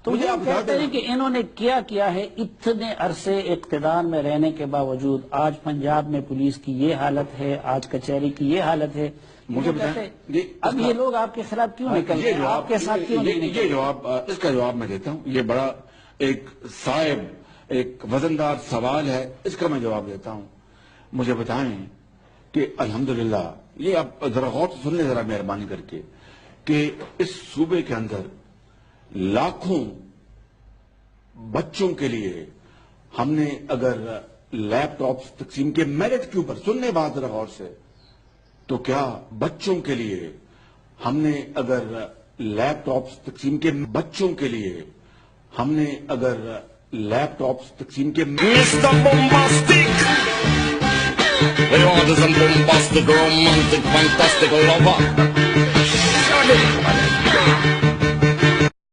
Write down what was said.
तो मुझे ये आप कहते हैं कि इन्होंने क्या है, इतने अरसे इख्तिदार में रहने के बावजूद आज पंजाब में पुलिस की ये हालत है, आज कचहरी की ये हालत है। मुझे अब ये लोग आपके खिलाफ क्यों निकल रहे हैं, आपके साथ क्यों नहीं निकल? ये जवाब, इसका जवाब मैं देता हूँ। ये बड़ा एक साहिब, एक वजनदार सवाल है, इसका मैं जवाब देता हूँ। मुझे बताएं कि अल्हम्दुलिल्लाह, ये आप जरा गौर से सुन लें जरा मेहरबानी करके, कि इस सूबे के अंदर लाखों बच्चों के लिए हमने अगर लैपटॉप तकसीम के मेरिट के ऊपर, सुनने बात जरा गौर से, तो क्या बच्चों के लिए हमने अगर लैपटॉप तकसीम के, बच्चों के लिए हमने अगर लैपटॉप तकसीम के, Mr. Bombastic, we order some bombastic, romantic, fantastic lover.